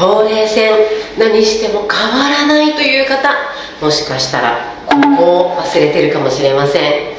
ほうれい線何しても変わらないという方、もしかしたらここを忘れてるかもしれません。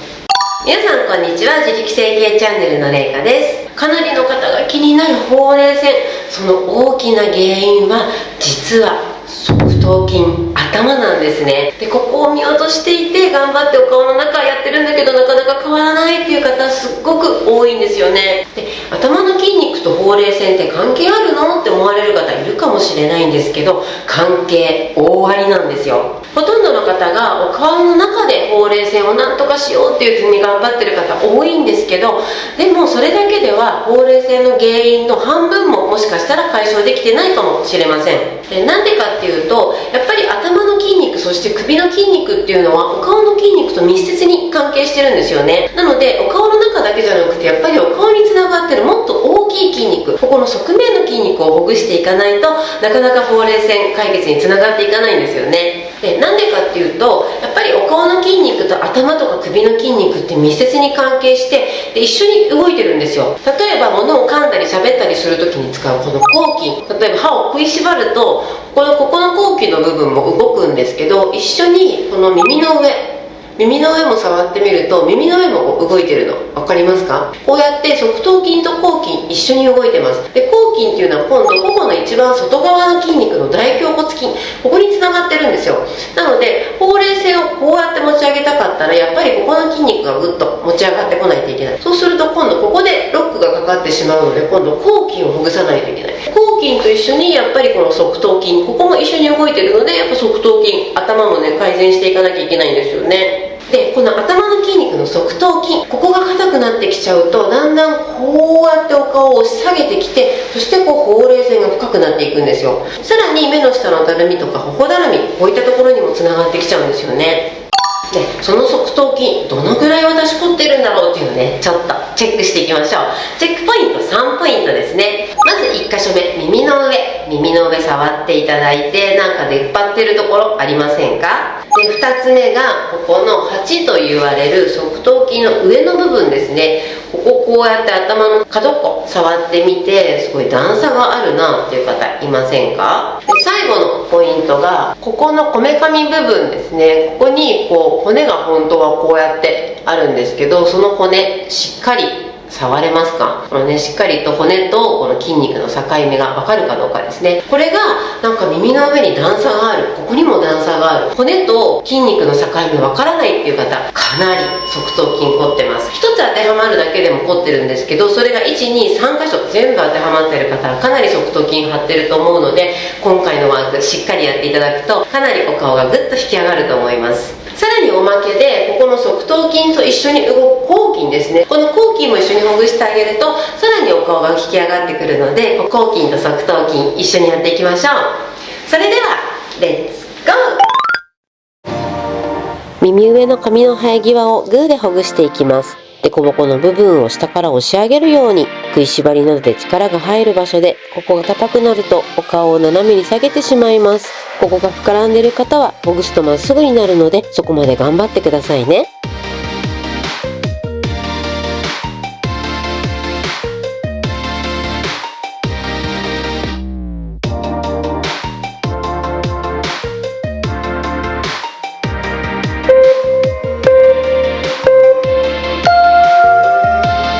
皆さんこんにちは。自力整形チャンネルのれいかです。かなりの方が気になるほうれい線、その大きな原因は実は側頭筋、頭なんですね。でここを見落としていて、頑張ってお顔の中やってるんだけどなかなか変わらないっていう方すっごく多いんですよね。で頭の筋肉とほうれい線って関係あるのって思われる方いるかもしれないんですけど、関係大ありなんですよ。ほとんどの方がお顔の中でほうれい線をなんとかしようっていうふうに頑張ってる方多いんですけど、でもそれだけではほうれい線の原因の半分ももしかしたら解消できてないかもしれません。でなんでかっていうと、やっぱり頭の筋肉、そして首の筋肉っていうのはお顔の筋肉と密接に関係してるんですよね。なのでお顔の中だけじゃなくて、やっぱりお顔につながってるもっと大きい筋肉、ここの側面の筋肉をほぐしていかないとなかなかほうれい線解決につながっていかないんですよね。でなんでかっていうと、やっぱりお顔の筋肉と頭とか首の筋肉って密接に関係して、で一緒に動いてるんですよ。例えば物を噛んだり喋ったりする時に使うこの口筋、例えば歯を食いしばるとここの口筋の部分も動くんですけど、一緒にこの耳の上も触ってみると、耳の上も動いてるの分かりますか？こうやって側頭筋と口筋一緒に動いてます。で口筋っていうのは今度頬の一番外側の筋肉の大頬骨筋、ここにつながってるんですよ。なのでほうれい線をこうやって持ち上げたかったら、やっぱりここの筋肉がぐっと持ち上がってこないといけない。そうすると今度ここでロックがかかってしまうので、今度口筋をほぐさないといけない。口筋と一緒にやっぱりこの側頭筋、ここも一緒に動いてるので、やっぱ側頭筋、頭もね改善していかなきゃいけないんですよね。でこの頭の筋肉の側頭筋、ここが硬くなってきちゃうと、だんだんこうやってお顔を押し下げてきて、そしてほうれい線が深くなっていくんですよ。さらに目の下のたるみとか頬だらみ、こういったところにもつながってきちゃうんですよね。でその側頭筋どのぐらい私凝ってるんだろうっていうのをね、ちょっとチェックしていきましょう。チェックポイント3ポイントですね。まず1箇所目、耳の上触っていただいて、なんか出っ張ってるところありませんか？で2つ目がここの8と言われる側頭筋の上の部分ですね。こうやって頭の角っこ触ってみて、すごい段差があるなっていう方いませんか？で最後のポイントがここのこめかみ部分ですね。ここに骨が本当はこうやってあるんですけど、その骨しっかり触れますか？このね、しっかりと骨とこの筋肉の境目が分かるかどうかですね。これがなんか耳の上に段差がある、ここにも段差がある、骨と筋肉の境目分からないっていう方、かなり側頭筋凝ってます。一つ当てはまるだけでも凝ってるんですけど、それが123箇所全部当てはまってる方はかなり側頭筋張ってると思うので、今回のワークしっかりやっていただくと、かなりお顔がぐっと引き上がると思います。さらにおまけで、ここの側頭筋と一緒に動く口筋ですね。この口筋も一緒にほぐしてあげると、さらにお顔が引き上がってくるので、口筋と側頭筋一緒にやっていきましょう。それではレッツゴー。耳上の髪の生え際をグーでほぐしていきます。でこぼこの部分を下から押し上げるように、食いしばりなどで力が入る場所で、ここが硬くなるとお顔を斜めに下げてしまいます。ここが膨らんでいる方はほぐすとまっすぐになるので、そこまで頑張ってくださいね。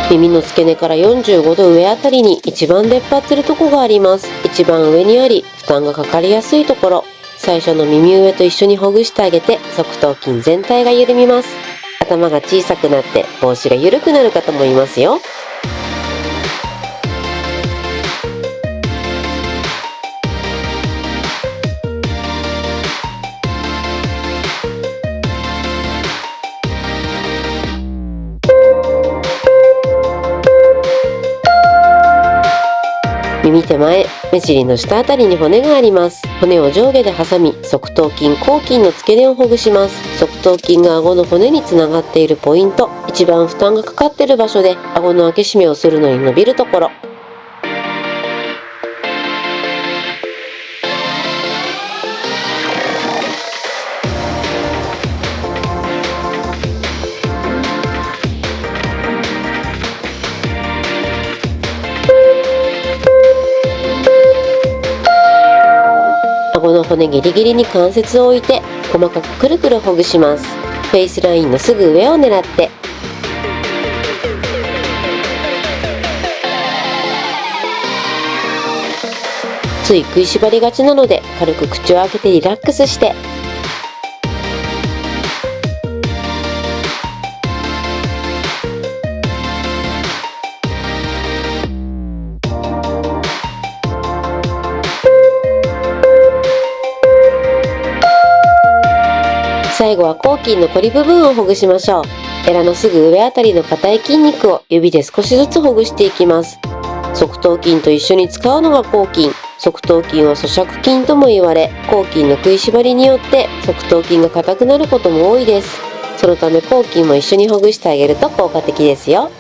耳の付け根から45度上あたりに一番出っ張ってるとこがあります。一番上にあり、負担がかかりやすいところ、最初の耳上と一緒にほぐしてあげて、側頭筋全体が緩みます。頭が小さくなって帽子が緩くなる方もいますよ。耳手前、目尻の下あたりに骨があります。骨を上下で挟み、側頭筋、後筋の付け根をほぐします。側頭筋が顎の骨につながっているポイント、一番負担がかかっている場所で、顎の開け閉めをするのに伸びるところ。顎の骨ギリギリに関節を置いて細かくくるくるほぐします。フェイスラインのすぐ上を狙って、つい食いしばりがちなので軽く口を開けてリラックスして、最後は咬筋のコリ部分をほぐしましょう。エラのすぐ上あたりの硬い筋肉を指で少しずつほぐしていきます。側頭筋と一緒に使うのが咬筋。側頭筋は咀嚼筋とも言われ、咬筋の食いしばりによって側頭筋が硬くなることも多いです。そのため咬筋も一緒にほぐしてあげると効果的ですよ。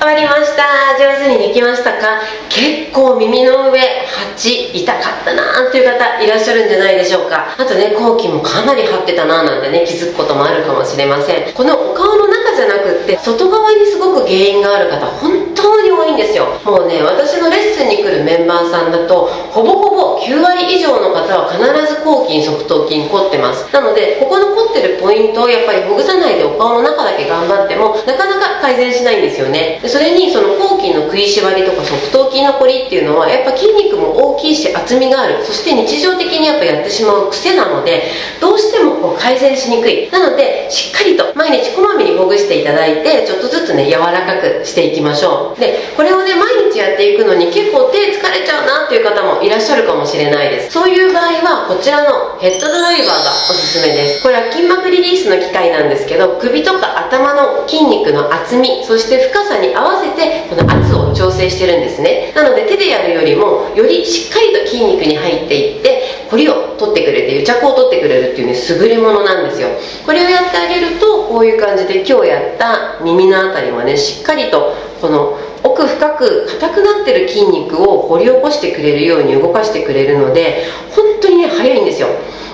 終わりました。上手にできましたか？結構耳の上、8痛かったなーっていう方いらっしゃるんじゃないでしょうか。あとね、後期もかなり張ってたなーなんてね、気づくこともあるかもしれません。このお顔の中じゃなくって外側にすごく原因がある方本当に多いんですよ。もうね、私のレッスンに来るメンバーさんだとほぼほぼ9割以上の方は必ず後筋側頭筋凝ってます。なのでここの凝ってるポイントをやっぱりほぐさないでお顔の中だけ頑張ってもなかなか改善しないんですよね。それにその後筋の食いしばりとか側頭筋のこりっていうのはやっぱ筋肉も大きいし厚みがある、そして日常的にやっぱやってしまう癖なのでどうしてもこう改善しにくい。なのでしっかりと毎日こまめにほぐしていただいてちょっとずつね柔らかくしていきましょう。でこれをね毎日やっていくのに結構手疲れちゃうなっていう方もいらっしゃるかもしれないです。そういう場合はこちらのヘッドドライバーがおすすめです。これは筋膜リリースの機械なんですけど、首とか頭の筋肉の厚みそして深さに合わせてこの圧を調整してるんですね。なので手でやるよりもよりしっかりと筋肉に入っていってコリを取ってくれて癒着を取ってくれるっていうね優れものなんですよ。これをやってあげるとこういう感じで今日やった耳のあたりもねしっかりとこの奥深く硬くなってる筋肉を掘り起こしてくれるように動かしてくれるので本当にね早いんですよ。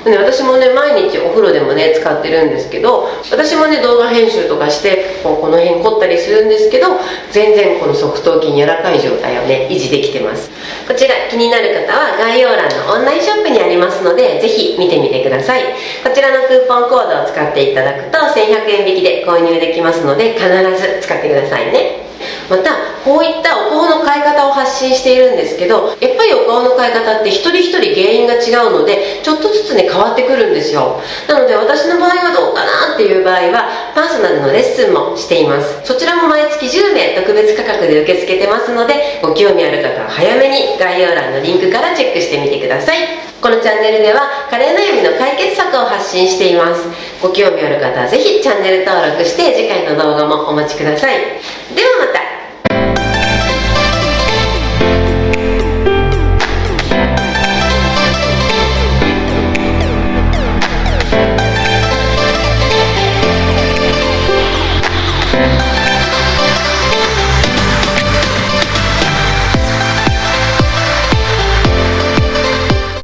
で私もね毎日お風呂でもね使ってるんですけど、私もね動画編集とかしてこの辺凝ったりするんですけど全然この側頭筋柔らかい状態をね維持できてます。こちら気になる方は概要欄のオンラインショップにありますのでぜひ見てみてください。こちらのクーポンコードを使っていただくと1100円引きで購入できますので必ず使ってくださいね。またこういったお顔の変え方を発信しているんですけど、やっぱりお顔の変え方って一人一人原因が違うのでちょっとずつね変わってくるんですよ。なので私の場合はどうかなっていう場合はパーソナルのレッスンもしています。そちらも毎月10名特別価格で受け付けてますのでご興味ある方は早めに概要欄のリンクからチェックしてみてください。このチャンネルではカレー悩みの解決策を発信しています。ご興味ある方はぜひチャンネル登録して次回の動画もお待ちください。ではまた。